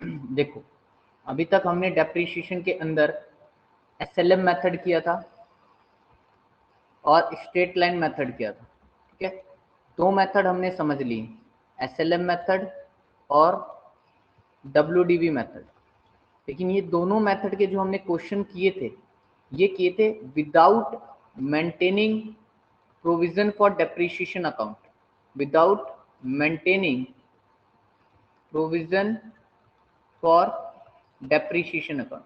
देखो, अभी तक हमने डेप्रीशिएशन के अंदर एसएलएम मेथड किया था और स्ट्रेट लाइन मेथड किया था। ठीक है, दो मेथड हमने समझ ली, एसएलएम मेथड और डब्ल्यूडीवी मेथड। लेकिन ये दोनों मेथड के जो हमने क्वेश्चन किए थे, ये किए थे without maintaining provision for depreciation account, without maintaining provision for depreciation account.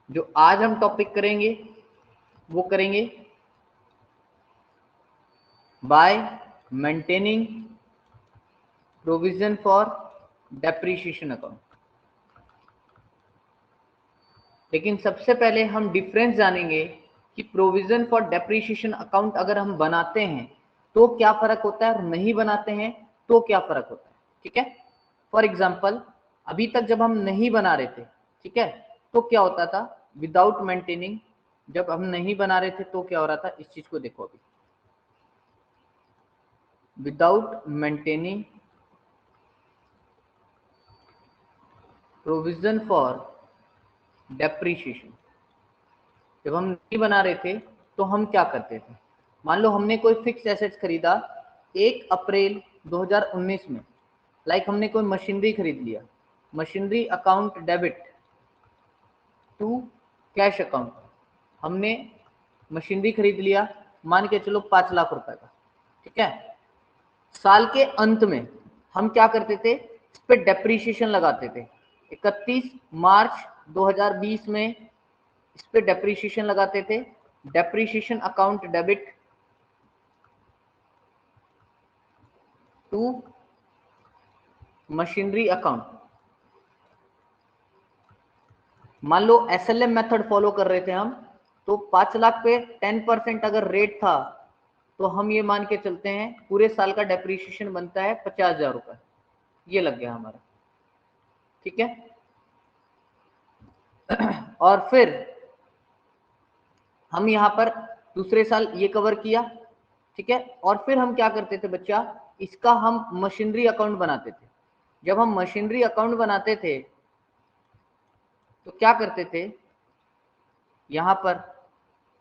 जो आज हम टॉपिक करेंगे वो करेंगे bye maintaining provision for depreciation account. लेकिन सबसे पहले हम डिफरेंस जानेंगे कि प्रोविजन फॉर डेप्रीशिएशन अकाउंट अगर हम बनाते हैं तो क्या फर्क होता है और नहीं बनाते हैं तो क्या फर्क होता है। ठीक है, फॉर एग्जांपल अभी तक जब हम नहीं बना रहे थे, ठीक है, तो क्या होता था विदाउट मेंटेनिंग, जब हम नहीं बना रहे थे तो क्या हो रहा था, इस चीज को देखो। अभी without maintaining provision for depreciation, जब हम नहीं बना रहे थे तो हम क्या करते थे, मान लो हमने कोई फिक्स एसेट्स खरीदा 1 अप्रैल 2019 में, लाइक हमने कोई मशीनरी खरीद लिया, machinery account debit to cash account. हमने मशीनरी खरीद लिया, मान के चलो 5 लाख रुपए का। ठीक है, साल के अंत में हम क्या करते थे, इस पे डेप्रीशिएशन लगाते थे। 31 मार्च 2020 में इस पे डेप्रीशिएशन लगाते थे, depreciation account debit to machinery account. मान लो एसएलएम मेथड फॉलो कर रहे थे हम, तो 5 लाख पे 10% अगर रेट था तो हम ये मान के चलते हैं पूरे साल का डेप्रीशिएशन बनता है 50,000 रुपए, ये लग गया हमारा। ठीक है, और फिर हम यहाँ पर दूसरे साल ये कवर किया। ठीक है, और फिर हम क्या करते थे बच्चा, इसका हम मशीनरी अकाउंट बनाते थे। जब हम मशीनरी अकाउंट बनाते थे तो क्या करते थे, यहाँ पर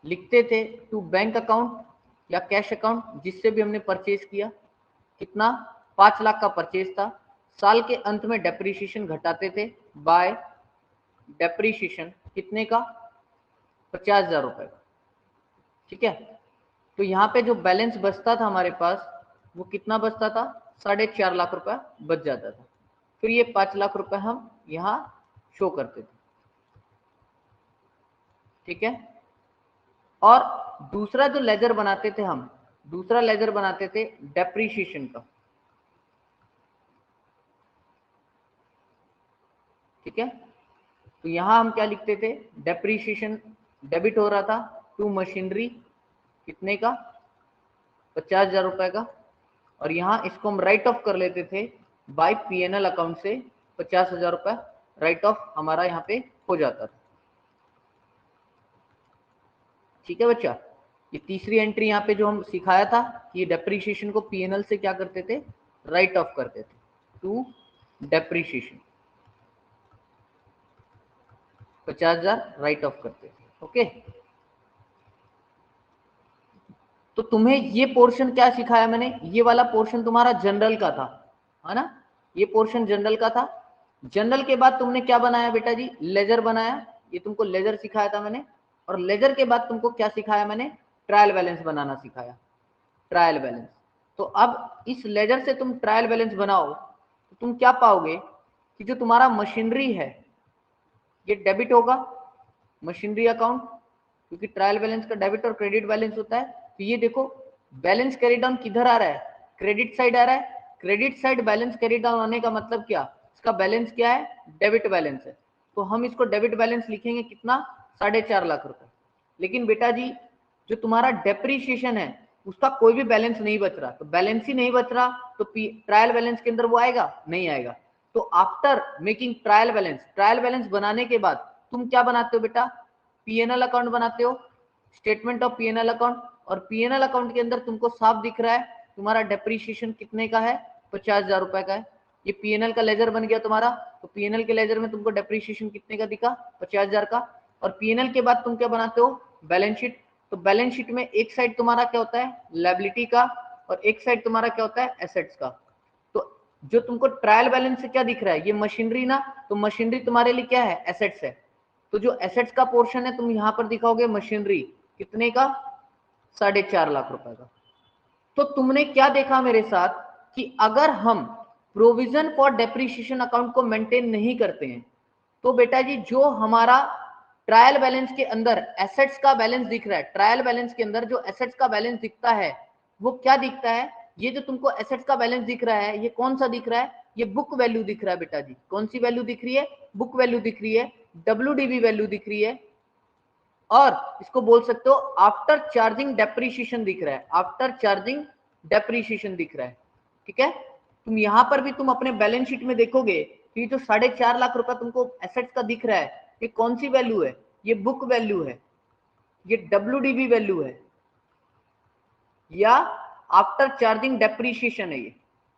लिखते थे टू बैंक अकाउंट या कैश अकाउंट, जिससे भी हमने परचेज किया। कितना, 5 लाख का परचेज था, साल के अंत में डेप्रीशिएशन घटाते थे बाय डेप्रीशिएशन कितने का, 50,000 रुपए का। ठीक है, तो यहाँ पे जो बैलेंस बचता था हमारे पास वो कितना बचता था, 4.5 लाख रुपए बच जाता था। फिर ये 5 लाख रुपए हम यहाँ शो करते थे। ठीक है, और दूसरा जो लेजर बनाते थे हम, दूसरा लेजर बनाते थे डेप्रीशिएशन का। ठीक है, तो यहां हम क्या लिखते थे, डेप्रीशिएशन डेबिट हो रहा था टू मशीनरी कितने का, 50,000 रुपए का, और यहाँ इसको हम राइट ऑफ कर लेते थे बाय पीएनएल अकाउंट से, 50,000 रुपए राइट ऑफ हमारा यहाँ पे हो जाता था। ठीक है बच्चा, ये तीसरी एंट्री यहाँ पे जो हम सिखाया था कि ये डेप्रीशिएशन को पीएनएल से क्या करते थे, राइट ऑफ करते थे टू डेप्रीशिएशन, 50,000 राइट ऑफ करते थे। ओके, तो तुम्हें ये पोर्शन क्या सिखाया मैंने, ये वाला पोर्शन तुम्हारा जनरल का था, है ना, ये पोर्शन जनरल का था। जनरल के बाद तुमने क्या बनाया बेटा जी, लेजर बनाया, ये तुमको लेजर सिखाया था मैंने, और लेजर के बाद तुमको क्या सिखाया मैंने, ट्रायल बैलेंस बनाना सिखाया, ट्रायल बैलेंस। तो अब इस लेजर से तुम ट्रायल बैलेंस बनाओ तो तुम क्या पाओगे कि जो तुम्हारा मशीनरी है ये डेबिट होगा, मशीनरी अकाउंट, क्योंकि ट्रायल बैलेंस का डेबिट और क्रेडिट बैलेंस होता है। तो ये देखो बैलेंस कैरी डाउन किधर आ रहा है, क्रेडिट साइड आ रहा है। Credit side balance carry down होने का मतलब क्या, इसका बैलेंस क्या है, डेबिट बैलेंस है। तो हम इसको डेबिट बैलेंस लिखेंगे कितना, 4.5 लाख रुपए। लेकिन बेटा जी जो तुम्हारा डेप्रीशिएशन है उसका कोई भी बैलेंस नहीं बच रहा, तो बैलेंस ही नहीं बच रहा तो ट्रायल बैलेंस के अंदर वो आएगा, नहीं आएगा। तो after making trial balance, trial balance बनाने के बाद तुम क्या बनाते हो बेटा, पीएनएल अकाउंट बनाते हो, स्टेटमेंट ऑफ पीएनएल अकाउंट। और पीएनएल अकाउंट के अंदर तुमको साफ दिख रहा है तुम्हारा डेप्रीशिएशन कितने का है, 50,000 रुपए का है। ये पीएनएल का लेजर बन गया तुम्हारा। तो पीएनएल के लेजर में तुमको डेप्रीशिएशन कितने का दिखा, 50,000 का। और पीएनएल के बाद तुम क्या बनाते हो, बैलेंस शीट। तो बैलेंस शीट में एक साइड तुम्हारा क्या होता है, लायबिलिटी का, और एक साइड तुम्हारा क्या होता है, एसेट्स का। तो जो तुमको ट्रायल बैलेंस से क्या दिख रहा है, ये मशीनरी ना, तो मशीनरी तुम्हारे लिए क्या है, एसेट्स है। तो जो एसेट्स का पोर्शन है तुम यहां पर दिखाओगे मशीनरी कितने का, 4.5 लाख रुपए का। तो तुमने क्या देखा मेरे साथ कि अगर हम प्रोविजन फॉर डेप्रीशिएशन अकाउंट को मेंटेन नहीं करते हैं तो बेटा जी जो हमारा ट्रायल बैलेंस के अंदर एसेट्स का बैलेंस दिख रहा है, ट्रायल बैलेंस के अंदर जो एसेट्स का बैलेंस दिखता है वो क्या दिखता है, ये जो तुमको एसेट्स का बैलेंस दिख रहा है ये कौन सा दिख रहा है, ये बुक वैल्यू दिख रहा है बेटा जी। कौन सी वैल्यू दिख रही है, बुक वैल्यू दिख रही है, WDV वैल्यू दिख रही है, और इसको बोल सकते हो आफ्टर चार्जिंग डेप्रीशिएशन दिख रहा है, आफ्टर चार्जिंग डेप्रीशिएशन दिख रहा है। ठीक है, तुम यहां पर भी तुम अपने बैलेंस शीट में देखोगे कि ये जो 4.5 लाख रुपए तुमको एसेट्स का दिख रहा है ये कौन सी वैल्यू है, ये बुक वैल्यू है, ये WDV वैल्यू है, या आफ्टर चार्जिंग डेप्रीशिएशन है, ये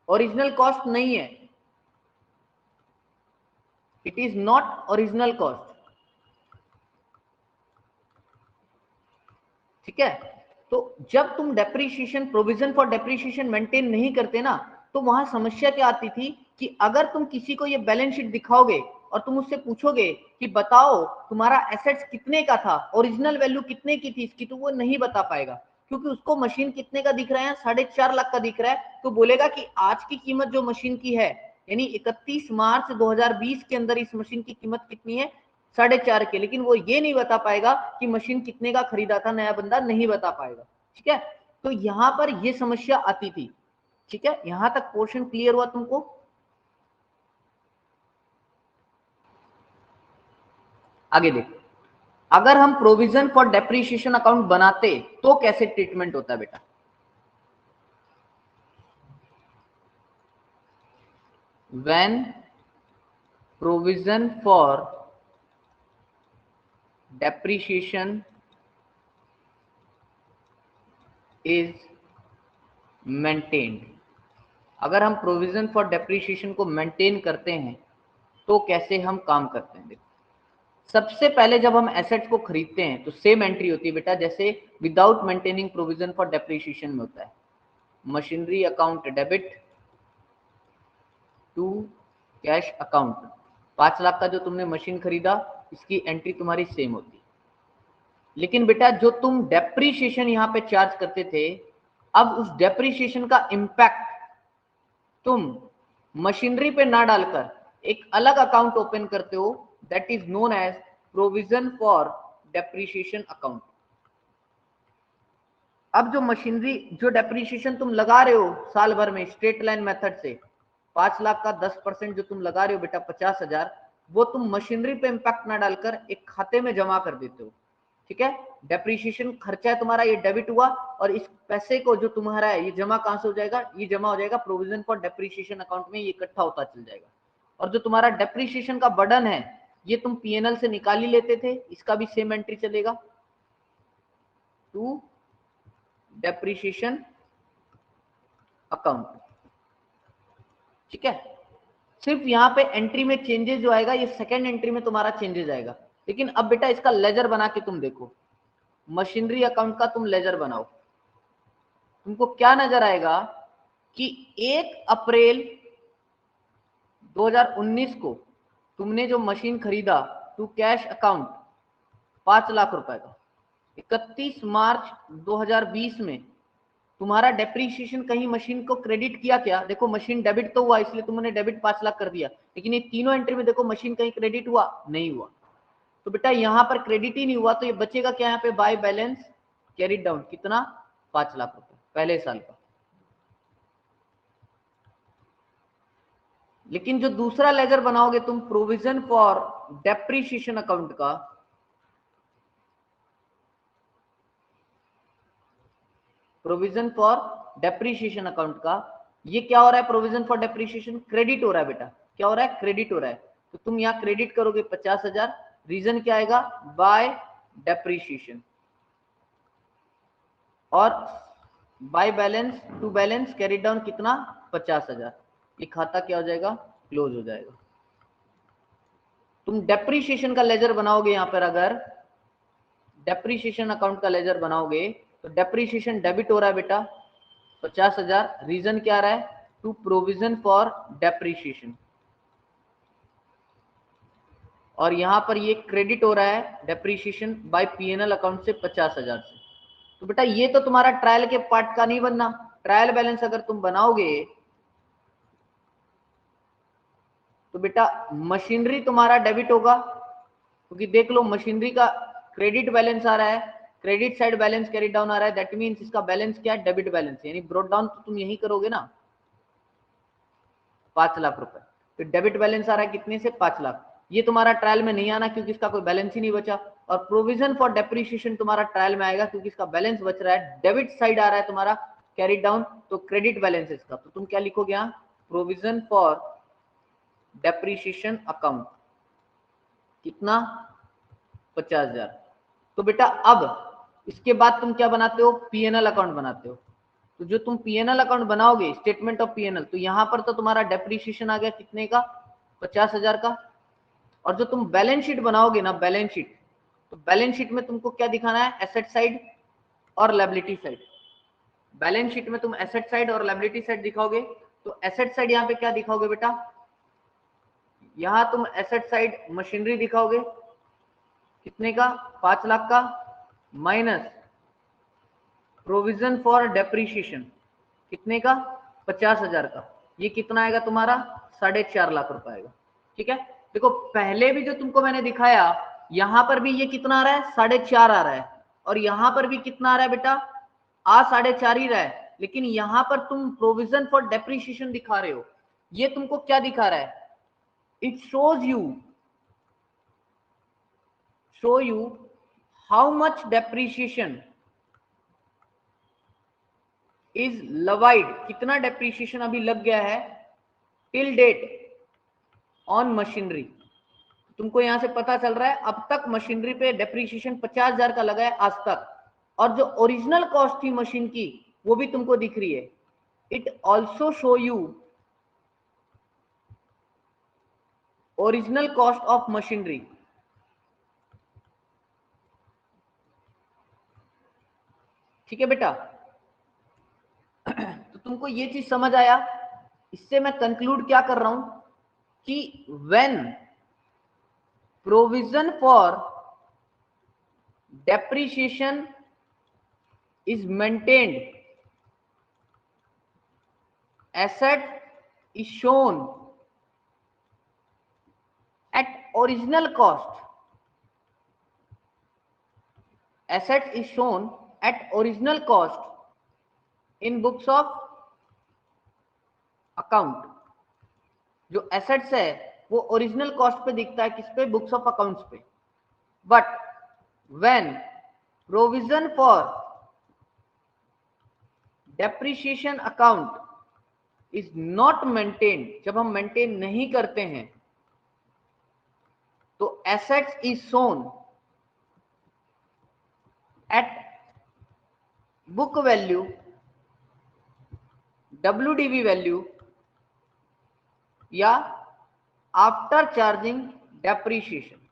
ओरिजिनल कॉस्ट नहीं है, it is not original cost. ठीक है, तो जब तुम depreciation, provision for depreciation maintain नहीं करते ना, तो वहां समस्या क्या आती थी कि अगर तुम किसी को ये बैलेंस शीट दिखाओगे और तुम उससे पूछोगे कि बताओ तुम्हारा एसेट्स कितने का था, ओरिजिनल वैल्यू कितने की थी इसकी, तो वो नहीं बता पाएगा, क्योंकि उसको मशीन कितने का दिख रहा है, 4.5 लाख का दिख रहा है। तो बोलेगा कि आज की कीमत जो मशीन की है, यानी 31 मार्च 2020 के अंदर इस मशीन की कीमत कितनी है, 4.5 के। लेकिन वो ये नहीं बता पाएगा कि मशीन कितने का खरीदा था, नया बंदा नहीं बता पाएगा। ठीक है, तो यहां पर ये समस्या आती थी। ठीक है, यहां तक पोर्शन क्लियर हुआ तुमको। आगे देखो, अगर हम प्रोविजन फॉर डेप्रीशिएशन अकाउंट बनाते तो कैसे ट्रीटमेंट होता है बेटा। When provision for depreciation is maintained, अगर हम प्रोविजन फॉर डेप्रीशिएशन को मेंटेन करते हैं तो कैसे हम काम करते हैं। देखो, सबसे पहले जब हम एसेट्स को खरीदते हैं तो सेम एंट्री होती है बेटा जैसे without maintaining provision for depreciation में होता है, machinery account debit to cash account. 5 lakh का जो तुमने मशीन खरीदा इसकी एंट्री तुम्हारी सेम होती है। लेकिन बेटा जो तुम डेप्रीशिएशन यहां पे चार्ज करते थे, अब उस डेप्रीशिएशन का इंपैक्ट तुम मशीनरी पे ना डालकर एक अलग अकाउंट ओपन करते हो, that is known as provision for depreciation account. अब जो मशीनरी, जो डेप्रीशिएशन तुम लगा रहे हो साल भर में स्ट्रेट लाइन मेथड से, 5 लाख का 10% जो तुम लगा रहे हो बेटा 50,000, वो तुम मशीनरी पे इंपैक्ट ना डालकर एक खाते में जमा कर देते हो। ठीक है, डेप्रीशिएशन खर्चा है तुम्हारा, ये डेबिट हुआ, और इस पैसे को जो तुम्हारा है ये जमा कहां से हो जाएगा, ये जमा हो जाएगा प्रोविजन फॉर डेप्रीशिएशन अकाउंट में, ये इकट्ठा होता चल जाएगा। और जो तुम्हारा डेप्रीशिएशन का बर्डन है ये तुम पीएनएल से निकाल ही लेते थे, इसका भी सेम एंट्री चलेगा टू डेप्रीशिएशन अकाउंट। ठीक है, सिर्फ यहाँ पे एंट्री में चेंजेस जो आएगा ये सेकंड एंट्री में तुम्हारा चेंजेस आएगा। लेकिन अब बेटा इसका लेजर बना के तुम देखो, मशीनरी अकाउंट का तुम लेजर बनाओ, तुमको क्या नजर आएगा कि 1 अप्रैल 2019 को तुमने जो मशीन खरीदा टू कैश अकाउंट 5 लाख रुपए का, 31 मार्च 2020 में तुम्हारा डेप्रीशिएशन कहीं मशीन को क्रेडिट किया क्या, देखो मशीन डेबिट तो हुआ इसलिए तुमने डेबिट 5 लाख कर दिया, लेकिन ये तीनों एंट्री में देखो मशीन कहीं क्रेडिट हुआ नहीं हुआ। तो बेटा यहां पर क्रेडिट ही नहीं हुआ, तो ये बचेगा क्या यहाँ पे, बाय बैलेंस कैरिड डाउन, कितना, 5 लाख रुपए पहले साल का। लेकिन जो दूसरा लेजर बनाओगे तुम प्रोविजन फॉर डेप्रीशिएशन अकाउंट का, प्रोविजन फॉर डेप्रीशिएशन अकाउंट का, ये क्या हो रहा है, प्रोविजन फॉर डेप्रीशिएशन क्रेडिट हो रहा है बेटा, क्या हो रहा है, क्रेडिट हो रहा है। तो तुम यहाँ क्रेडिट करोगे 50,000, रीजन क्या आएगा, बाय डेप्रीशिएशन, और by balance to balance carry down कितना, 50,000। ये खाता क्या हो जाएगा, क्लोज हो जाएगा। तुम डेप्रीशिएशन का लेजर बनाओगे, यहां पर अगर डेप्रीशिएशन अकाउंट का लेजर बनाओगे तो डेप्रीशिएशन डेबिट हो रहा है बेटा 50,000। रीजन क्या आ रहा है, टू प्रोविजन फॉर डेप्रीशिएशन, और यहां पर ये क्रेडिट हो रहा है डेप्रीशिएशन बाय पीएनएल अकाउंट से 50,000 से। तो बेटा ये तो तुम्हारा ट्रायल के पार्ट का नहीं बनना। ट्रायल बैलेंस अगर तुम बनाओगे तो बेटा मशीनरी तुम्हारा डेबिट होगा, क्योंकि देख लो मशीनरी का क्रेडिट बैलेंस आ रहा है, credit side balance carry down आ रहा है, दैट मींस इसका बैलेंस क्या है, डेबिट बैलेंस, यानी ब्रॉट डाउन तो तुम यही करोगे ना 5 लाख रुपए। तो डेबिट बैलेंस आ रहा है कितने से, 5 लाख। ये तुम्हारा ट्रायल में नहीं आना क्योंकि इसका कोई बैलेंस ही नहीं बचा। और प्रोविजन फॉर डेप्रीशिएशन तुम्हारा ट्रायल में आएगा क्योंकि इसका बैलेंस बच रहा है, डेबिट साइड आ रहा है तुम्हारा कैरी डाउन, तो क्रेडिट बैलेंस इसका। तो तुम क्या लिखोगे यहाँ, प्रोविजन फॉर डेप्रीशिएशन अकाउंट कितना, 50,000। तो बेटा अब इसके बाद तुम क्या बनाते हो, पीएनएल अकाउंट बनाते हो। तो जो तुम पीएनएल अकाउंट बनाओगे, स्टेटमेंट ऑफ पीएनएल, तो यहां पर तो तुम्हारा डेप्रीशिएशन आ गया कितने का, 50,000 का। और जो तुम बैलेंस शीट बनाओगे ना, बैलेंस शीट, तो बैलेंस शीट में तुमको क्या दिखाना है, एसेट साइड और लायबिलिटी साइड। बैलेंस शीट में तुम एसेट साइड और लायबिलिटी साइड दिखाओगे। तो एसेट साइड यहाँ पे क्या दिखाओगे बेटा, यहां तुम एसेट साइड मशीनरी दिखाओगे कितने का, 5 लाख का, माइनस प्रोविजन फॉर डेप्रीशिएशन कितने का, 50,000 का। ये कितना आएगा तुम्हारा, 4.5 लाख रुपए आएगा। ठीक है, देखो पहले भी जो तुमको मैंने दिखाया, यहां पर भी ये कितना आ रहा है, 4.5 आ रहा है, और यहां पर भी कितना आ रहा है बेटा, 4.5 ही रहा है, लेकिन यहां पर तुम प्रोविजन फॉर डेप्रीशिएशन दिखा रहे हो। ये तुमको क्या दिखा रहा है, it shows you how much depreciation is levied, कितना डेप्रीशिएशन अभी लग गया है टिल डेट ऑन मशीनरी। तुमको यहां से पता चल रहा है अब तक मशीनरी पे डेप्रीशिएशन 50,000 का लगा है आज तक, और जो ओरिजिनल कॉस्ट थी मशीन की वो भी तुमको दिख रही है। It also show you original cost of machinery. ठीक है बेटा, तो तुमको ये चीज समझ आया। इससे मैं कंक्लूड क्या कर रहा हूं कि when provision for depreciation is maintained, asset is shown at original cost, asset is shown at original cost in books of account। जो assets है वो ओरिजिनल कॉस्ट पे दिखता है, किस पे, बुक्स ऑफ अकाउंट्स पे। But when provision for depreciation account is not maintained, जब हम मेंटेन नहीं करते हैं, तो assets is shown at book value, WDV value, या आफ्टर चार्जिंग डेप्रीशिएशन।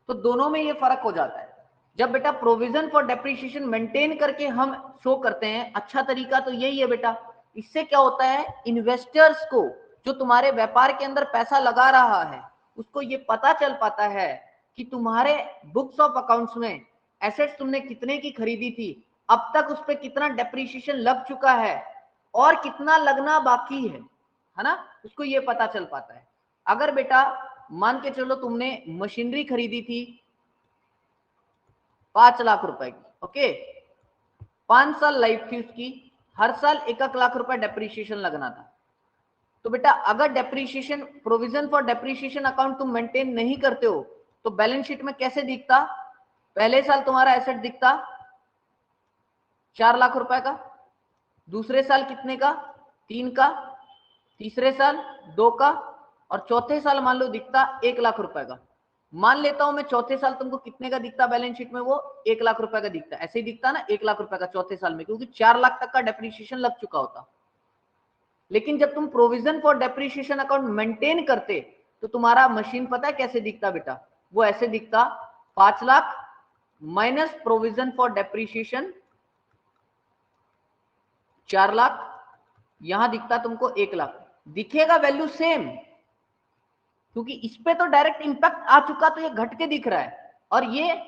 तो दोनों में ये फर्क हो जाता है। जब बेटा प्रोविजन फॉर डेप्रीशिएशन मेंटेन करके हम शो करते हैं, अच्छा तरीका तो यही है बेटा। इससे क्या होता है, इन्वेस्टर्स को, जो तुम्हारे व्यापार के अंदर पैसा लगा रहा है, उसको ये पता चल पाता है कि तुम्हारे बुक्स ऑफ अकाउंट्स में एसेट्स तुमने कितने की खरीदी थी, अब तक उस पर कितना डेप्रीशिएशन लग चुका है और कितना लगना बाकी है ना, उसको ये पता चल पाता है। अगर बेटा मान के चलो तुमने मशीनरी खरीदी थी 5 लाख रुपए की, ओके, 5 साल लाइफ थी उसकी, हर साल 1 लाख रुपए डेप्रीशिएशन लगना था। तो बेटा अगर depreciation, provision for depreciation account तुम मेंटेन नहीं करते हो, तो बैलेंस शीट में कैसे दिखता, पहले साल तुम्हारा एसेट दिखता 4 लाख रुपए का, दूसरे साल कितने का, 3 का, तीसरे साल 2 का, और चौथे साल मान लो दिखता 1 लाख रुपए का। मान लेता हूं मैं चौथे साल तुमको कितने का दिखता बैलेंस शीट में, वो 1 लाख रुपए का दिखता, ऐसे ही दिखता ना 1 लाख रुपए का चौथे साल में, क्योंकि 4 लाख तक का डेप्रीशिएशन लग चुका होता। लेकिन जब तुम provision for depreciation account maintain करते तो तुम्हारा मशीन पता है कैसे दिखता बेटा, वो ऐसे दिखता 5 lakh minus provision for depreciation 4 lakh, यहां दिखता तुमको 1 लाख, दिखेगा वैल्यू सेम, क्योंकि इस पे तो डायरेक्ट इंपैक्ट आ चुका तो ये घट के दिख रहा है और ये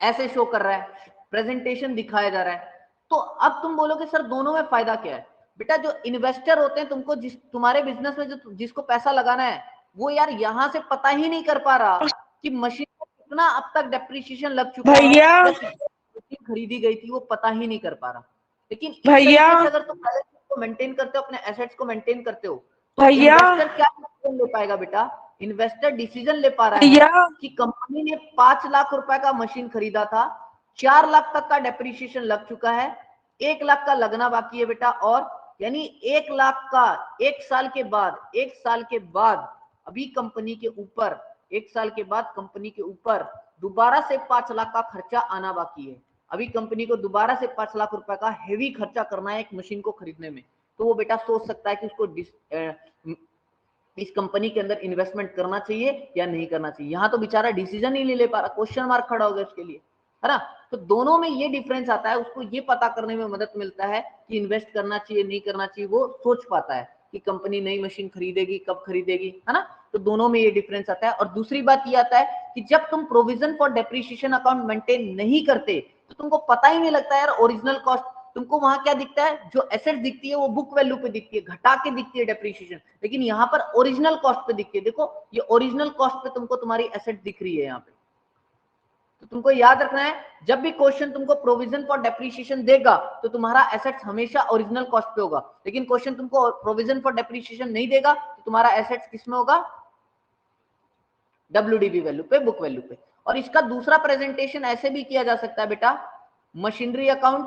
ऐसे शो कर रहा है, प्रेजेंटेशन दिखाया जा रहा है। तो अब तुम बोलोगे सर दोनों में फायदा क्या है? बेटा जो इन्वेस्टर होते हैं, तुमको तुम्हारे बिजनेस में जो जिसको पैसा लगाना है, वो यार यहां से पता ही नहीं कर पा रहा कि मशीन में कितना अब तक डेप्रिसिएशन लग चुका है या कितनी खरीदी गई थी, वो पता ही नहीं कर पा रहा। लेकिन इस तरीके से अगर तुम को मेंटेन करते हो, अपने एसेट्स को मेंटेन करते हो, तो इन्वेस्टर क्या डिसीजन ले पाएगा बेटा? इन्वेस्टर डिसीजन ले पा रहा है कि कंपनी ने 5 लाख रुपए का मशीन खरीदा था, 4 लाख तक का डेप्रिसिएशन लग चुका है, 1 लाख का लगना बाकी है बेटा, और यानी 1 लाख का 1 साल के बाद अभी कंपनी के ऊपर 1 साल के बाद कंपनी के ऊपर दोबारा से 5 लाख का खर्चा आना बाकी है। अभी कंपनी को दोबारा से 5 लाख रुपए का हेवी खर्चा करना है एक मशीन को खरीदने में, तो वो बेटा सोच सकता है कि उसको इस कंपनी के अंदर इन्वेस्टमेंट करना चाहिए या नहीं करना चाहिए। यहां तो बेचारा डिसीजन ही नहीं ले पा रहा, क्वेश्चन मार्क खड़ा हो गया उसके लिए, है ना। तो दोनों में ये डिफरेंस आता है, उसको ये पता करने में मदद मिलता है कि इन्वेस्ट करना चाहिए नहीं करना चाहिए, वो सोच पाता है कि कंपनी नई मशीन खरीदेगी कब खरीदेगी, है ना। तो दोनों में ये डिफरेंस आता है। और दूसरी बात ये आता है कि जब तुम provision for depreciation account maintain नहीं करते तो तुमको पता ही नहीं लगता यार ओरिजिनल कॉस्ट, तुमको वहां क्या दिखता है, जो एसेट दिखती है वो बुक वैल्यू पे दिखती है, घटा के दिखती है डेप्रिसिएशन, लेकिन यहाँ पर ओरिजिनल कॉस्ट पे दिखती है। देखो ये ओरिजिनल कॉस्ट पे तुमको तुम्हारी एसेट दिख रही है यहाँ पे। तो तुमको याद रखना है, जब भी क्वेश्चन तुमको प्रोविजन फॉर डेप्रिसिएशन देगा तो तुम्हारा एसेट्स हमेशा ओरिजिनल कॉस्ट पे होगा, लेकिन क्वेश्चन तुमको प्रोविजन फॉर डेप्रिसिएशन नहीं देगा तो तुम्हारा एसेट्स किस में होगा? WDV वैल्यू पे, बुक वैल्यू पे। और इसका दूसरा प्रेजेंटेशन ऐसे भी किया जा सकता है बेटा, मशीनरी अकाउंट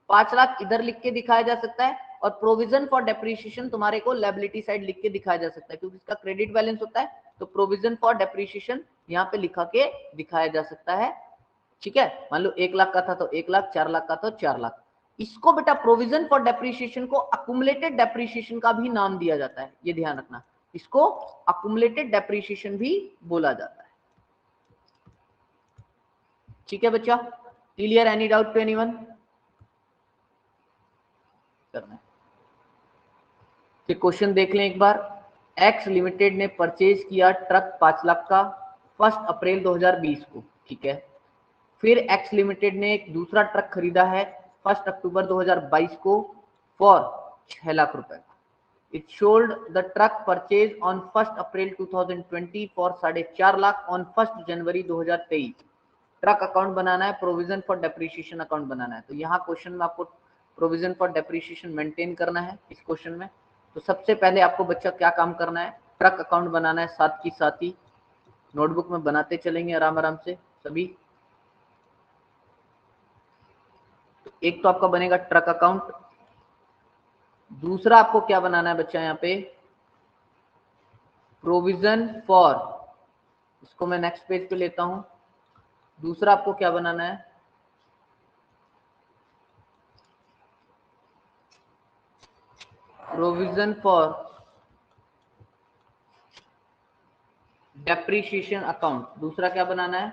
5 लाख इधर लिख के दिखाया जा सकता है और प्रोविजन फॉर डेप्रिसिएशन तुम्हारे को लायबिलिटी साइड लिख के दिखाया जा सकता है, क्योंकि इसका क्रेडिट बैलेंस होता है, तो प्रोविजन फॉर डेप्रिसिएशन यहाँ पे लिखा के दिखाया जा सकता है। ठीक है, मान लो 1 लाख का था तो 1 लाख, 4 लाख का तो 4 लाख। इसको बेटा प्रोविजन फॉर डेप्रिसिएशन को अकुमुलेटेड डेप्रिसिएशन का भी नाम दिया जाता है, ये ध्यान रखना, इसको अकुमुलेटेड डेप्रिसिएशन भी बोला जाता है। ठीक है बच्चा, clear? Any doubt to anyone? करना है क्वेश्चन देख लें एक बार। एक्स लिमिटेड ने परचेज किया ट्रक 5 लाख का 1 अप्रैल 2020 को, ठीक है। फिर एक्स लिमिटेड ने एक दूसरा ट्रक खरीदा है 1 अक्टूबर 2022 को फॉर 6 लाख रुपए का। It sold the truck purchase on 1 April 2020 for 4.5 lakh on 1 January 2023। Truck account बनाना है, प्रोविजन फॉर डेप्रिसिएशन अकाउंट बनाना है। तो यहाँ क्वेश्चन में आपको प्रोविजन फॉर डेप्रिसिएशन मेंटेन करना है इस क्वेश्चन में। तो सबसे पहले आपको बच्चा क्या काम करना है, ट्रक अकाउंट बनाना है, साथ की साथ ही नोटबुक में बनाते चलेंगे आराम आराम से सभी। तो एक तो आपका बनेगा ट्रक अकाउंट, दूसरा आपको क्या बनाना है बच्चा यहाँ पे, प्रोविजन फॉर, इसको मैं नेक्स्ट पेज पे लेता हूं। दूसरा आपको क्या बनाना है, प्रोविजन फॉर डेप्रिसिएशन अकाउंट। दूसरा क्या बनाना है,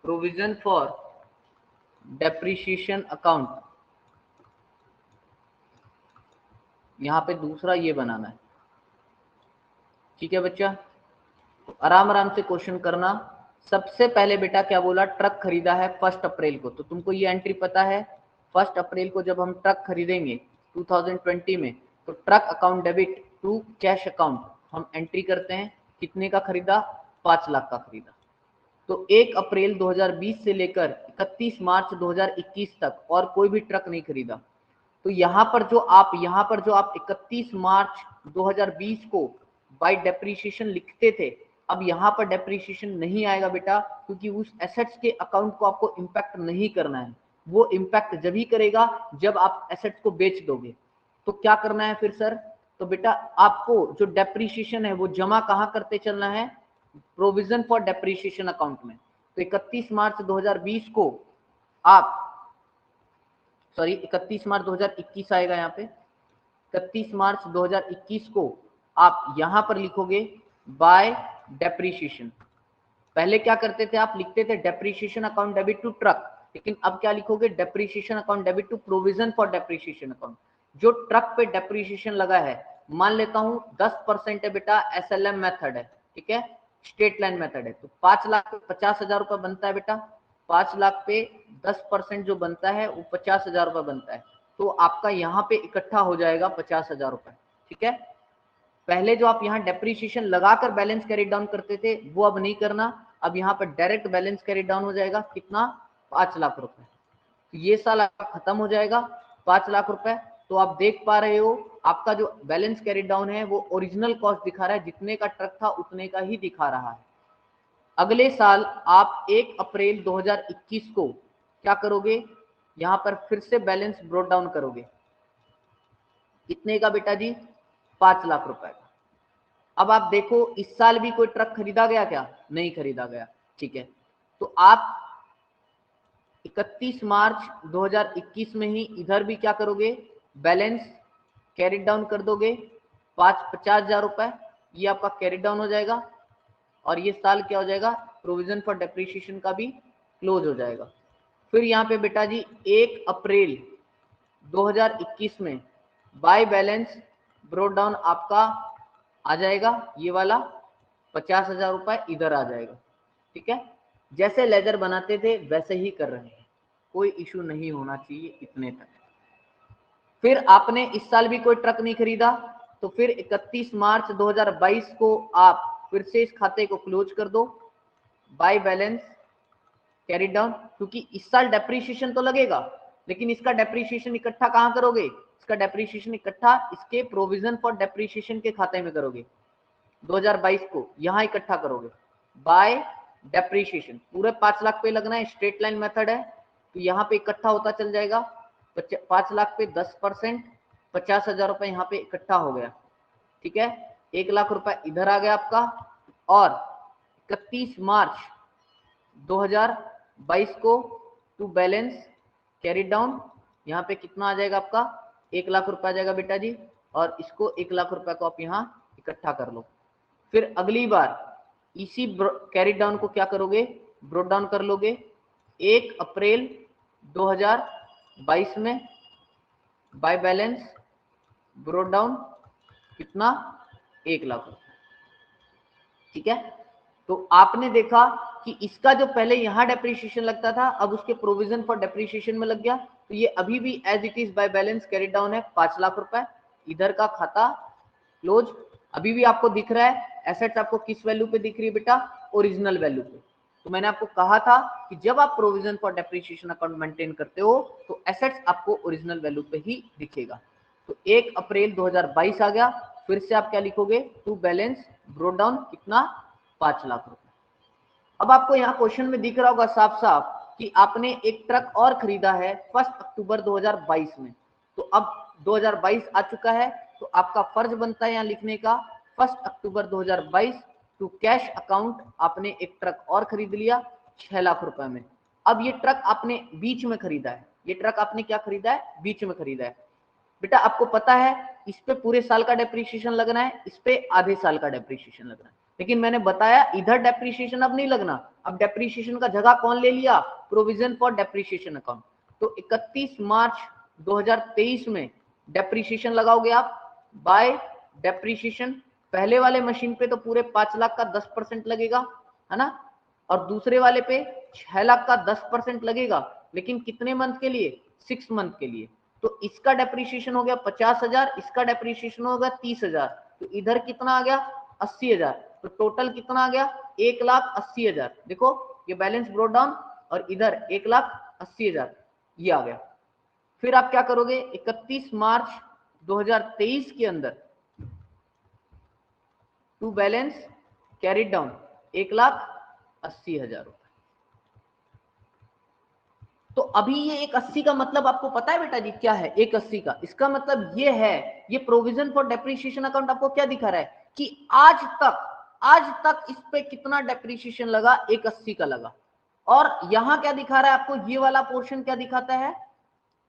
प्रोविजन फॉर डेप्रिसिएशन अकाउंट। यहां पे दूसरा ये बनाना है। ठीक है बच्चा, तो आराम आराम से क्वेश्चन करना। सबसे पहले बेटा क्या बोला, ट्रक खरीदा है 1 अप्रैल को, तो तुमको ये एंट्री पता है 1 अप्रैल को जब हम ट्रक खरीदेंगे 2020 में, तो truck account debit to cash account हम एंट्री करते हैं। कितने का खरीदा, 5 लाख का खरीदा। तो 1 अप्रैल 2020 से लेकर 31 मार्च 2021 तक और कोई भी ट्रक नहीं खरीदा। तो यहाँ पर जो आप 31 मार्च 2020 को बाय डेप्रिसिएशन लिखते थे, अब यहाँ पर डेप्रिसिएशन नहीं आएगा बेटा, क्योंकि उस एसेट्स के अकाउंट को आपको इंपैक्ट नहीं करना है। वो इंपैक्ट जब ही करेगा जब आप एसेट्स को बेच दोगे। तो क्या करना है फिर सर, तो बेटा आपको जो डेप्रिसिएशन है वो जमा कहाँ करते चलना है, प्रोविजन फॉर डेप्रिसिएशन अकाउंट में। तो 31 मार्च 2020 को आप 31 मार्च 2021 आएगा यहाँ पे, 31 मार्च 2021 को आप यहां पर लिखोगे बाय डेप्रीशिएशन। पहले क्या करते थे, आप लिखते थे depreciation account debit to truck, लेकिन अब क्या लिखोगे, depreciation account debit to provision for depreciation account. जो ट्रक पे डेप्रीशिएशन लगा है, मान लेता हूं 10% है बेटा, SLM मेथड है, ठीक है, स्ट्रेट लाइन मेथड है, तो 5 लाख पे 50,000 रुपए बनता है बेटा। 5 लाख पे 10% जो बनता है वो 50,000 रुपए बनता है, तो आपका यहाँ पे इकट्ठा हो जाएगा 50,000 रुपए, ठीक है। पहले जो आप यहाँ डेप्रीशिएशन लगाकर बैलेंस कैरी डाउन करते थे वो अब नहीं करना, अब यहाँ पर डायरेक्ट बैलेंस कैरी डाउन हो जाएगा, कितना, 5 लाख रुपए। तो ये साल खत्म हो जाएगा 5 लाख रुपए। तो आप देख पा रहे हो आपका जो बैलेंस कैरी डाउन है वो ओरिजिनल कॉस्ट दिखा रहा है, जितने का ट्रक था उतने का ही दिखा रहा है। अगले साल आप 1 अप्रैल 2021 को क्या करोगे, यहां पर फिर से बैलेंस ब्रोट डाउन करोगे, कितने का बेटा जी, 5 लाख रुपए का। अब आप देखो इस साल भी कोई ट्रक खरीदा गया क्या, नहीं खरीदा गया, ठीक है। तो आप 31 मार्च 2021 में ही इधर भी क्या करोगे, बैलेंस कैरी डाउन कर दोगे, 50,000 रुपए, ये आपका कैरी डाउन हो जाएगा, और ये साल क्या हो जाएगा, प्रोविजन फॉर डेप्रीशिएशन का भी क्लोज हो जाएगा। फिर यहाँ पे बेटा जी 1 अप्रैल 2021 में बाय बैलेंस ब्रोट डाउन आपका आ जाएगा, ये वाला 50,000 रुपए इधर आ जाएगा, ठीक है। जैसे लेजर बनाते थे वैसे ही कर रहे हैं, कोई इशू नहीं होना चाहिए इतने तक। फिर आपने इस साल भी कोई ट्रक नहीं खरीदा, तो फिर 31 मार्च 2022 को आप फिर से इस खाते को क्लोज कर दो, बाय बैलेंस कैरी डाउन, क्योंकि इस साल डेप्रीशिएशन तो लगेगा, लेकिन इसका डेप्रीशिएशन इकट्ठा कहां करोगे, इसका डेप्रीशिएशन इकट्ठा इसके प्रोविजन फॉर डेप्रीशिएशन के खाते में करोगे, 2022 को यहां इकट्ठा करोगे बाय डेप्रीशिएशन। पूरे 5 लाख पे लगना है, स्ट्रेट लाइन मेथड है, तो यहाँ पे इकट्ठा होता चल जाएगा, 5 लाख पे 10%, 50,000 रुपए यहाँ पे इकट्ठा हो गया, ठीक है। 1 लाख रुपए इधर आ गया आपका, और 31 मार्च 2022 को टू बैलेंस कैरी डाउन, यहाँ पे कितना आ जाएगा आपका, 1 लाख रुपए आ जाएगा बेटा जी, और इसको 1 लाख रुपए को आप यहाँ इकट्ठा कर लो। फिर अगली बार इसी कैरी डाउन को क्या करोगे, ब्रोट डाउन कर लोगे, 1 अप्रैल 2022 में बाय बैलेंस ब्रोट डाउन कितना, 1 लाख रुपए, ठीक है। तो आपने देखा कि इसका जो पहले यहां डेप्रीशिएशन लगता था अब उसके प्रोविजन फॉर डेप्रीशिएशन में लग गया, तो ये अभी भी as it is by balance carry down है 5 लाख रुपए, इधर का खाता क्लोज। अभी भी आपको दिख रहा है एसेट्स आपको किस वैल्यू पे दिख रही है बेटा, ओरिजिनल वैल्यू पे। तो मैंने आपको कहा था कि जब आप provision for depreciation account maintain करते हो तो एसेट्स आपको ओरिजिनल वैल्यू पे ही दिखेगा। तो 1 अप्रैल 2022 आ गया, फिर से आप क्या लिखोगे, टू बैलेंस ब्रोट डाउन कितना, 5 लाख रुपए। अब आपको यहाँ क्वेश्चन में दिख रहा होगा साफ साफ कि आपने एक ट्रक और खरीदा है 1 अक्टूबर 2022 में, तो अब 2022 आ चुका है, तो आपका फर्ज बनता है यहाँ लिखने का 1 अक्टूबर 2022 टू कैश अकाउंट, आपने एक ट्रक और खरीद लिया 6 लाख रुपए में। अब ये ट्रक आपने बीच में खरीदा है, ये ट्रक आपने क्या खरीदा है, बीच में खरीदा है। बेटा आपको पता है इस पे पूरे साल का डेप्रीशिएशन लगना है, इस पे आधे साल का डेप्रीशिएशन लगना है, लेकिन मैंने बताया इधर डेप्रीशिएशन अब नहीं लगना। अब डेप्रीशिएशन का जगह कौन ले लिया, प्रोविजन फॉर डेप्रीशिएशन अकाउंट। तो 31 मार्च 2023 में डेप्रीशिएशन लगाओगे आप बाय डेप्रीशिएशन। पहले वाले मशीन पे तो पूरे 5 लाख का 10% लगेगा, है ना, और दूसरे वाले पे 6 लाख का 10% लगेगा, लेकिन कितने मंथ के लिए, 6 मंथ के लिए। तो इसका डेप्रीशिएशन हो गया 50,000, इसका डेप्रीशिएशन हो गया 30,000, तो इधर कितना आ गया, 80,000। तो टोटल कितना आ गया, 1,80,000। देखो ये बैलेंस ब्रोट डाउन और इधर 1,80,000 ये आ गया। फिर आप क्या करोगे, 31 मार्च 2023 के अंदर टू बैलेंस कैरी डाउन 1,80,000 रुपए। तो अभी ये 180 का मतलब आपको पता है बेटा जी क्या है, 180 का इसका मतलब ये है, ये प्रोविजन फॉर डेप्रीशिएशन अकाउंट आपको क्या दिखा रहा है कि आज तक इस पे कितना डेप्रीशिएशन लगा, 180 का लगा। और यहां क्या दिखा रहा है आपको, ये वाला पोर्शन क्या दिखाता है,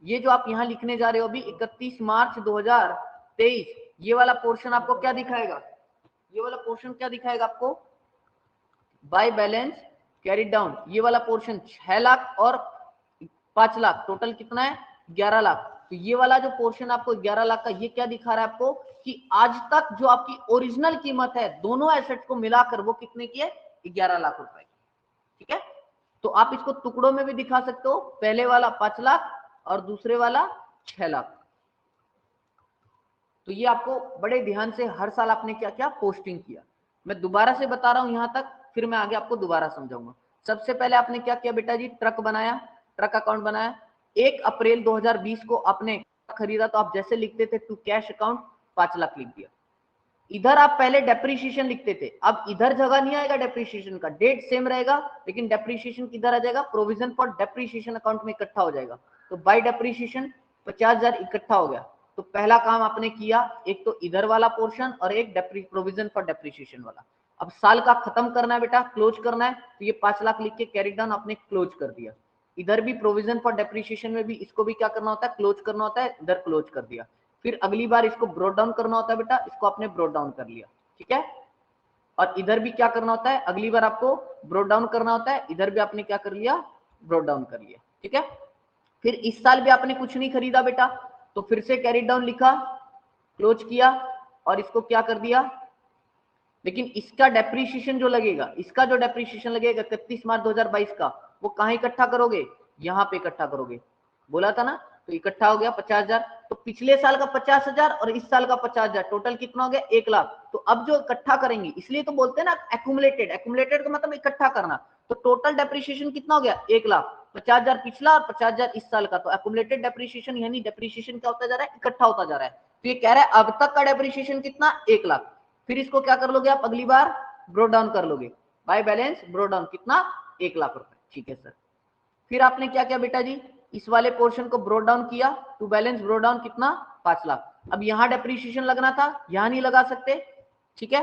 ये जो आप यहां लिखने जा रहे हो अभी 31 मार्च 23, ये वाला पोर्शन आपको क्या दिखाएगा, ये वाला पोर्शन क्या दिखाएगा आपको, बाय बैलेंस कैरी डाउन, ये वाला पोर्शन 6 लाख और 5 लाख, टोटल कितना है 11 लाख। तो ये वाला जो पोर्शन आपको 11 लाख का, ये क्या दिखा रहा है आपको कि आज तक जो आपकी ओरिजिनल कीमत है दोनों एसेट्स को मिलाकर वो कितने की है, 11 लाख रुपए। ठीक है, तो आप इसको टुकड़ों में भी दिखा सकते हो, पहले वाला 5 लाख और दूसरे वाला 6 लाख। तो ये आपको बड़े ध्यान से हर साल आपने क्या क्या पोस्टिंग किया। मैं दोबारा से बता रहा हूं यहां तक, फिर मैं आगे आपको दोबारा समझाऊंगा। सबसे पहले आपने क्या किया बेटा जी, ट्रक बनाया, ट्रक अकाउंट बनाया। 1 अप्रैल 2020 को आपने खरीदा, तो आप जैसे लिखते थे टू कैश अकाउंट 5 लाख लिख दिया। इधर आप पहले डेप्रीशिएशन लिखते थे, अब इधर जगह नहीं आएगा डेप्रीशिएशन का, डेट सेम रहेगा लेकिन डेप्रीशिएशन किधर आ जाएगा, प्रोविजन फॉर डेप्रीशिएशन अकाउंट में इकट्ठा हो जाएगा। तो बाय डेप्रीशिएशन 50,000 इकट्ठा हो गया। तो पहला काम आपने किया, एक तो इधर वाला पोर्शन और एक प्रोविजन फॉर डेप्रीशिएशन वाला। अब साल का खत्म करना है बेटा, क्लोज करना है, तो ये 5 लाख लिख के कैरी डाउन आपने क्लोज कर दिया। इधर भी प्रोविजन फॉर डेप्रीशिएशन में भी इसको भी क्या करना होता है, क्लोज करना होता है, इधर क्लोज कर दिया। फिर अगली बार इसको ब्रोट डाउन करना होता है बेटा, इसको आपने ब्रोट डाउन कर लिया। ठीक है, और इधर भी क्या करना होता है, अगली बार आपको ब्रोट डाउन करना होता है, इधर भी आपने क्या कर लिया, ब्रोट डाउन कर लिया। ठीक है, फिर इस साल भी आपने कुछ नहीं खरीदा बेटा, तो फिर से कैरी डाउन लिखा, क्लोज किया और इसको क्या कर दिया। लेकिन इसका डेप्रीशिएशन जो लगेगा, इसका जो डेप्रीशिएशन लगेगा 31 मार्च 2022 का, वो कहां इकट्ठा करोगे, यहां पे इकट्ठा करोगे, बोला था ना। तो इकट्ठा हो गया 50,000, तो पिछले साल का 50,000 और इस साल का 50,000, टोटल कितना हो गया 1 लाख। तो अब जो इकट्ठा करेंगे, इसलिए तो बोलते हैं ना एक्यूमुलेटेड, एक्यूमुलेटेड का मतलब इकट्ठा करना। तो टोटल डेप्रीशिएशन कितना हो गया 1 लाख, 50,000 पिछला और 50,000 इस साल का। तो एक्यूमुलेटेड डेप्रीशिएशन यानी डेप्रीशिएशन क्या होता जा रहा है, इकट्ठा होता जा रहा है। तो ये कह रहा है अब तक का डेप्रीशिएशन कितना 1 लाख। फिर इसको क्या कर लोगे आप, अगली बार ब्रोट डाउन कर लोगे, बाय बैलेंस ब्रोट डाउन कितना 1 लाख रुपए। ठीक है सर, फिर आपने क्या किया बेटा जी, इस वाले पोर्शन को ब्रोट डाउन किया, टू बैलेंस ब्रोट डाउन कितना 5 लाख। अब यहां डेप्रीशिएशन लगना था, यहां नहीं लगा सकते। ठीक है,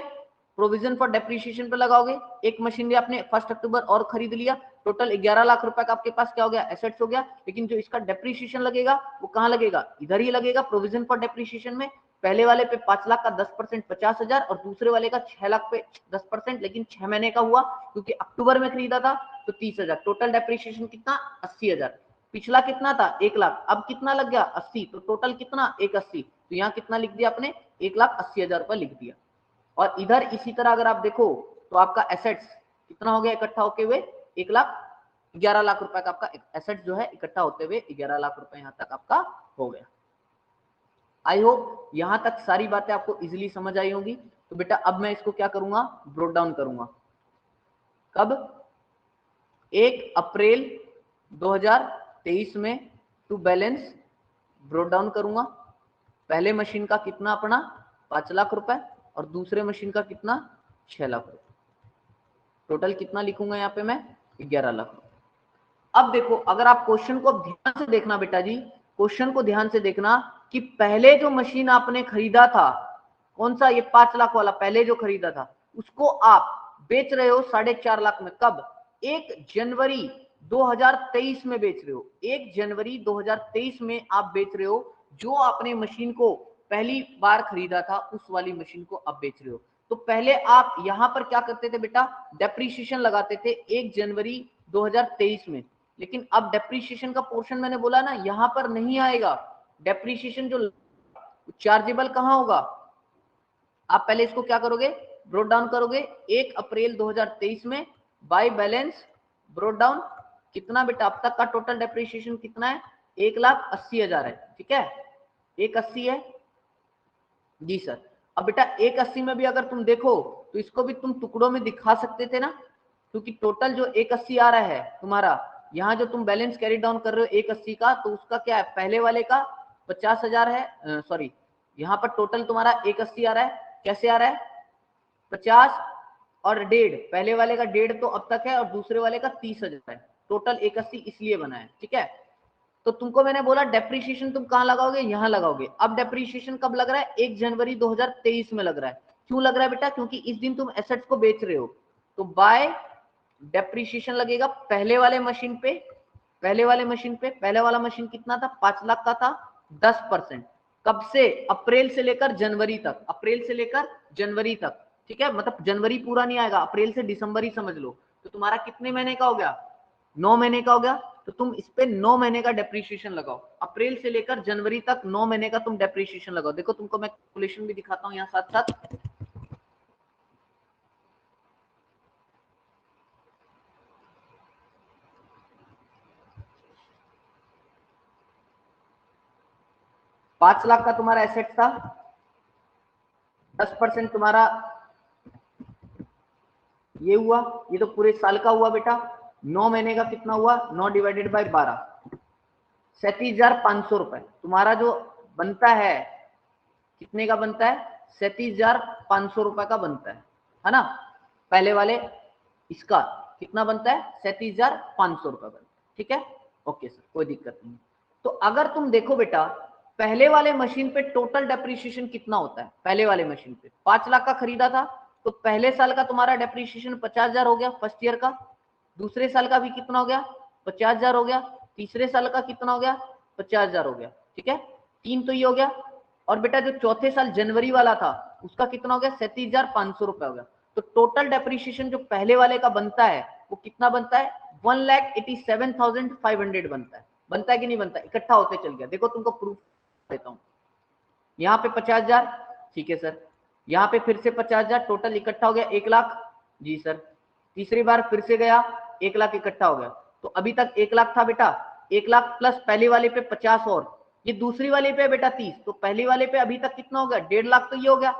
प्रोविजन फॉर डेप्रीशिएशन पे लगाओगे। एक मशीन भी आपने 1 अक्टूबर और खरीद लिया, टोटल 11 लाख रुपए का आपके पास क्या हो गया, एसेट्स हो गया। लेकिन जो इसका डेप्रीशिएशन लगेगा वो कहां लगेगा, इधर ही लगेगा, प्रोविजन फॉर डेप्रीशिएशन में। पहले वाले पे 5 लाख का 10% 50,000 और दूसरे वाले का 6 लाख पे 10%, लेकिन 6 महीने का हुआ क्योंकि अक्टूबर में खरीदा था, तो 30,000। टोटल डेप्रीशिएशन कितना 80,000। पिछला कितना था 1 लाख, अब कितना लग गया 80, तो टोटल कितना 180। तो यहाँ कितना लिख दिया आपने, 1,80,000 रुपए लिख दिया। और इधर इसी तरह अगर आप देखो तो आपका एसेट्स कितना हो गया इकट्ठा होते हुए, 1,11 लाख रुपए का आपका एसेट्स जो है इकट्ठा होते हुए 11 लाख रुपए यहाँ तक आपका हो गया। आई होप यहां तक सारी बातें आपको इजीली समझ आई होंगी। तो बेटा अब मैं इसको क्या करूंगा, ब्रोट डाउन करूंगा। कब, 1 अप्रैल 2023 में टू बैलेंस ब्रोट डाउन करूंगा। पहले मशीन का कितना अपना 5 लाख रुपए और दूसरे मशीन का कितना 6 लाख रुपए। टोटल कितना लिखूंगा यहाँ पे मैं 11 लाख रुपए। अब देखो अगर आप क्वेश्चन को ध्यान से देखना बेटा जी, क्वेश्चन को ध्यान से देखना कि पहले जो मशीन आपने खरीदा था, कौन सा, ये 5 लाख वाला पहले जो खरीदा था, उसको आप बेच रहे हो 4.5 लाख में। कब, 1 जनवरी 2023 में बेच रहे हो। 1 जनवरी 2023 में आप बेच रहे हो। जो आपने मशीन को पहली बार खरीदा था उस वाली मशीन को आप बेच रहे हो। तो पहले आप यहां पर क्या करते थे बेटा, डेप्रीशिएशन लगाते थे 1 जनवरी 2023 में। लेकिन अब डेप्रीशिएशन का पोर्शन मैंने बोला ना यहां पर नहीं आएगा। डेप्रीशिएशन जो चार्जेबल कहां होगा, आप पहले इसको क्या करोगे, ब्रोट डाउन करोगे 1 अप्रैल 2023 में बाय बैलेंस ब्रोट डाउन कितना बेटा, अब तक का टोटल डेप्रीशिएशन कितना है 1,80,000 है। ठीक है, 180 है जी सर। अब बेटा 180 में भी अगर तुम देखो तो इसको भी तुम टुकड़ों में दिखा सकते थे ना, क्योंकि टोटल जो 180 आ रहा है तुम्हारा, यहाँ जो तुम बैलेंस कैरी डाउन कर रहे हो 180 का, तो उसका क्या है, पहले वाले का 50,000 है, सॉरी यहाँ पर टोटल तुम्हारा 180 आ रहा है। कैसे आ रहा है, 50 और 1.5, पहले वाले का 1.5 तो अब तक है और दूसरे वाले का 30,000 है, टोटल 180 इसलिए बना है। ठीक है, तो तुमको मैंने बोला डेप्रीशिएशन तुम कहां लगाओगे, यहां लगाओगे। अब डेप्रीशिएशन कब लग रहा है, 1 जनवरी 2023 में लग रहा है। क्यों लग रहा है बेटा, क्योंकि इस दिन तुम एसेट्स को बेच रहे हो। तो बाय डेप्रीशिएशन लगेगा पहले वाले मशीन पे, पहले वाले मशीन पे, पहले वाला मशीन कितना था 5 लाख का था, 10%। कब से? अप्रैल से लेकर जनवरी तक, अप्रैल से लेकर जनवरी तक, ठीक है, मतलब जनवरी पूरा नहीं आएगा, अप्रैल से दिसंबर ही समझ लो। तो तुम्हारा कितने महीने का हो गया? 9 महीने का हो गया। तो तुम इस पे 9 महीने का डेप्रीशिएशन लगाओ, अप्रैल से लेकर जनवरी तक 9 महीने का तुम डेप्रीशिएशन लगाओ। देखो तुमको मैं कैलकुलेशन भी दिखाता हूँ यहाँ साथ साथ। पांच लाख का तुम्हारा एसेट था, 10% तुम्हारा ये हुआ, ये तो पूरे साल का हुआ बेटा। 9 महीने का कितना हुआ? 9 डिवाइडेड बाय 12, 37,500 रुपए तुम्हारा जो बनता है। कितने का बनता है? 37,500 रुपए का बनता है ना। पहले वाले इसका कितना बनता है? 37,500 रुपए बनता है, ठीक है। ओके सर, कोई दिक्कत नहीं। तो अगर तुम देखो बेटा, पहले वाले मशीन पे टोटल डेप्रीशिएशन कितना होता है? पहले वाले मशीन पे 5 लाख का खरीदा था, तो पहले साल का तुम्हारा डेप्रीशिएशन 50,000 हो गया फर्स्ट ईयर का। दूसरे साल का भी कितना हो गया? 50,000 हो गया। तीसरे साल का कितना हो गया? 50,000 हो गया, ठीक है। 3 तो ये हो गया। और बेटा जो चौथे साल जनवरी वाला था उसका कितना हो गया? 37,500 रुपए हो गया। तो टोटल डेप्रीशिएशन जो पहले वाले का बनता है वो कितना बनता है? 1,87,500 बनता है कि नहीं बनता? इकट्ठा होते चल गया। देखो तुमको प्रूफ देता हूं। यहाँ पे 50,000, ठीक है सर। यहाँ पे फिर से 50,000, टोटल इकट्ठा हो गया 1 लाख। जी सर। तीसरी बार फिर से गया, 1 लाख इकट्ठा हो गया। तो अभी तक 1 लाख था बेटा, 1 लाख प्लस पहले वाले पे 50 और ये दूसरी वाले पे बेटा 30, तो पहली वाले पे अभी तक कितना हो गया? 1.5 लाख तो ये हो गया।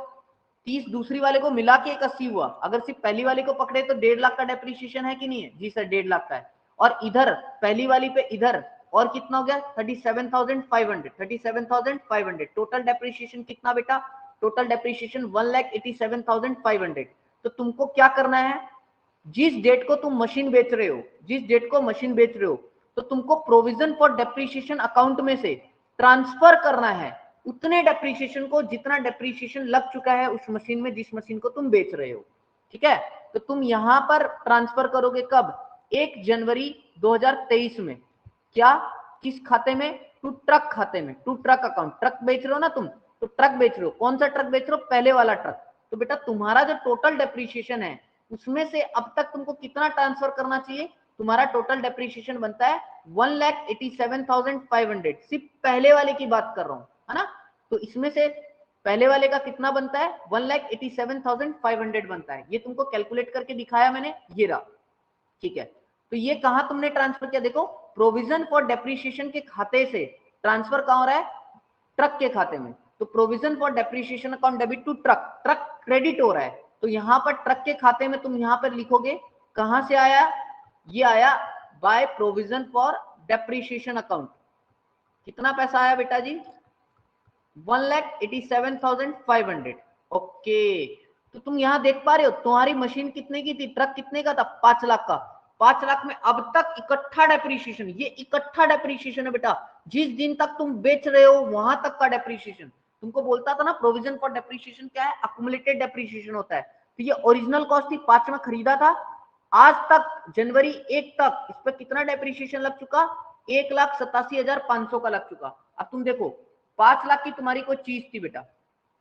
30 दूसरी वाले को मिला के 81 हुआ। अगर सिर्फ पहली वाले को पकड़े तो 1.5 लाख का डेप्रीशिएशन है कि नहीं है? जी सर, 1.5 लाख का है। और इधर पहली वाली पे इधर और कितना हो गया? 37,500, 37,500। टोटल डेप्रीशिएशन कितना बेटा? Total depreciation 1,87,500। तो तुमको क्या करना है? जिस डेट को तुम मशीन बेच रहे हो, जिस डेट को मशीन बेच रहे हो, तो तुमको प्रोविजन फॉर डेप्रीशिएशन अकाउंट में से ट्रांसफर करना है उतने डेप्रीशिएशन को जितना डेप्रीशिएशन लग चुका है उस मशीन में, जिस मशीन को तुम बेच रहे हो, ठीक है। तो तुम यहां पर ट्रांसफर करोगे कब? 1 जनवरी 2023 में। क्या? किस खाते में? टू ट्रक खाते में, टू ट्रक अकाउंट। ट्रक बेच रहे हो ना तुम, तो ट्रक बेच रहे हो। कौन सा ट्रक बेच रहे हो? पहले वाला ट्रक। तो बेटा तुम्हारा जो टोटल डेप्रीशिएशन है उसमें से अब तक तुमको कितना ट्रांसफर करना चाहिए? तुम्हारा टोटल डेप्रीशिएशन बनता है 1,87,500। सिर्फ पहले वाले की बात कर रहा हूं, है ना। तो इसमें से पहले वाले का कितना बनता है? 1,87,500 बनता है। ये तुमको कैलकुलेट करके दिखाया मैंने, ये रहा, ठीक है। तो ये कहां तुमने ट्रांसफर किया? देखो, प्रोविजन फॉर डेप्रीशिएशन के खाते से ट्रांसफर कहां हो रहा है? ट्रक के खाते में। तो provision for depreciation account debit to truck, truck credit हो रहा है। तो यहां पर ट्रक के खाते में तुम यहां पर लिखोगे, कहां से आया? ये आया by provision for depreciation account. कितना पैसा आया बेटा जी? 1,87,500। ओके। तो तुम यहां देख पा रहे हो तुम्हारी मशीन कितने की थी? ट्रक कितने का था? 5 लाख का। 5 लाख में अब तक इकट्ठा डेप्रीशिएशन, ये इकट्ठा डेप्रीशिएशन है बेटा। जिस दिन तक तुम बेच रहे हो वहां तक का डेप्रीशिएशन। तुमको बोलता था ना प्रोविजन फॉर डेप्रीशिएशन क्या है? अक्यूमुलेटेड डेप्रीशिएशन होता है। तो ये ओरिजिनल कॉस्ट थी, 5 में खरीदा था। आज तक जनवरी 1 तक इस पर कितना डेप्रीशिएशन लग चुका? 1,87,500 का लग चुका। अब तुम देखो, 5 लाख की तुम्हारी कोई चीज थी बेटा,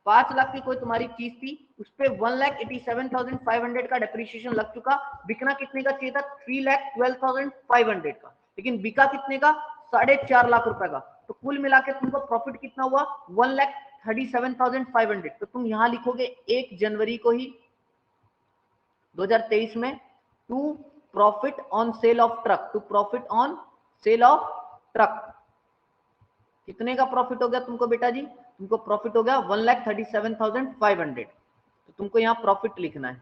5 लाख की कोई तुम्हारी चीज थी, उस पर 1,87,500 का डेप्रीशिएशन लग चुका। बिकना कितने का चाहिए था? 3,12,500 का, लेकिन बिका कितने का? 4.5 लाख रुपए का। तो कुल मिला के तुमको प्रॉफिट कितना हुआ? 1,37,500। तो तुम यहां लिखोगे 1 जनवरी को ही 2023 में, to profit on sale of truck, to profit on sale of truck. कितने का प्रॉफिट हो गया तुमको बेटा जी? तुमको प्रॉफिट हो गया 1,37,500। तो तुमको यहाँ प्रॉफिट लिखना है।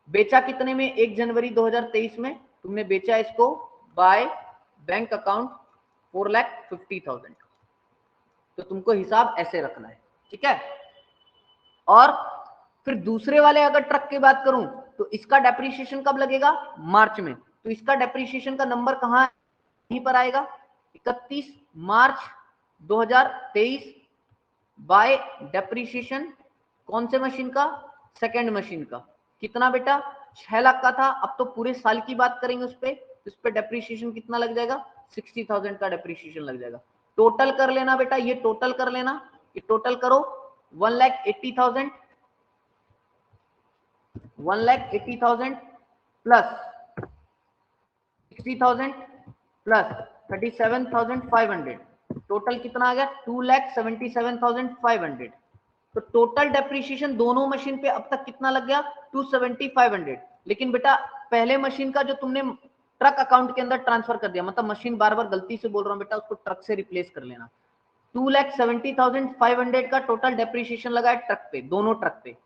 बेचा कितने में? 1 जनवरी 2023 में तुमने बेचा इसको बाय बैंक अकाउंट 4,50,000। तो तुमको हिसाब ऐसे रखना है, ठीक है। और फिर दूसरे वाले अगर ट्रक की बात करूं तो इसका डेप्रीशिएशन कब लगेगा? मार्च में। तो इसका डेप्रीशिएशन का नंबर कहां यहीं पर आएगा, 31 मार्च 2023 बाय डेप्रीशिएशन। कौन से मशीन का? सेकंड मशीन का। कितना बेटा? 6 लाख का था। अब तो पूरे साल की बात करेंगे उस पे डेप्रीशिएशन कितना लग जाएगा? 60,000 का डेप्रीशिएशन लग जाएगा। टोटल कर लेना बेटा, ये टोटल कर लेना। ये टोटल करो 1,80,000 प्लस 60,000 प्लस 37,500, टोटल कितना आ गया 2,77,500। तो टोटल डेप्रिसिएशन दोनों मशीन पे अब तक कितना लग गया 270,500। लेकिन बेटा पहले मशीन का जो तुमने ट्रक अकाउंट के अंदर ट्रांसफर कर दिया, मतलब मशीन बार बार गलती से बोल रहा हूं बेटा, उसको ट्रक से रिप्लेस कर लेना। 2,70,500 का टोटल डेप्रिसिएशन लगा है ट्रक पे, दोनों ट्रक पे।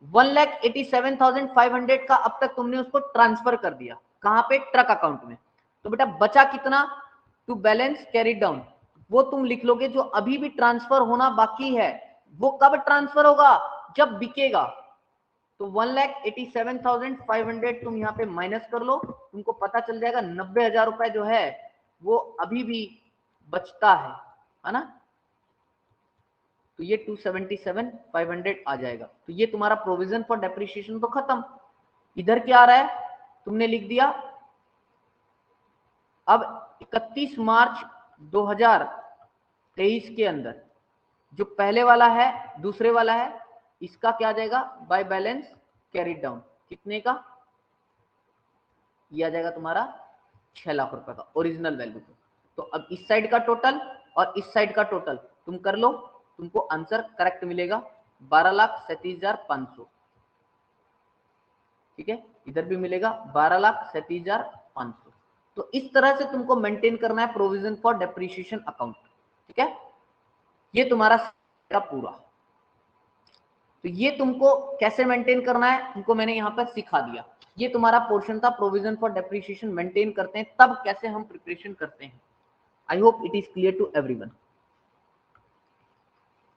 1,87,500 का अब तक तुमने उसको ट्रांसफर कर दिया, कहां पे ट्रक अकाउंट में। तो बेटा बचा कितना टू बैलेंस कैरिड डाउन, वो तुम लिख लोगे जो अभी भी ट्रांसफर होना बाकी है। वो कब ट्रांसफर होगा जब बिकेगा। तो 1,87,500 तुम यहाँ पे माइनस कर लो, तुमको पता चल जाएगा 90,000 रुपए जो है वो अभी भी बचता है ना। तो ये 277,500 आ जाएगा। तो ये तुम्हारा प्रोविजन फॉर डेप्रिसिएशन तो खत्म। इधर क्या आ रहा है तुमने लिख दिया। अब 31 मार्च 2023 के अंदर जो पहले वाला है दूसरे वाला है, इसका क्या आ जाएगा बाय बैलेंस कैरिड डाउन, कितने का ये आ जाएगा तुम्हारा 6 लाख रुपए का ओरिजिनल वैल्यू। तो अब इस साइड का टोटल और इस साइड का टोटल तुम कर लो, तुमको आंसर करेक्ट मिलेगा 12,37,500। ठीक है, इधर भी मिलेगा 12,37,500। तो इस तरह से तुमको मेंटेन करना है प्रोविजन फॉर डेप्रिसिएशन अकाउंट। ठीक है, ये तुम्हारा का पूरा। तो ये तुमको कैसे मेंटेन करना है तुमको मैंने यहाँ पर सिखा दिया। ये तुम्हारा पोर्शन था, प्रोविजन फॉर डेप्रिसिएशन मेंटेन करते हैं तब कैसे हम प्रिपरेशन करते हैं। I hope it is clear to everyone.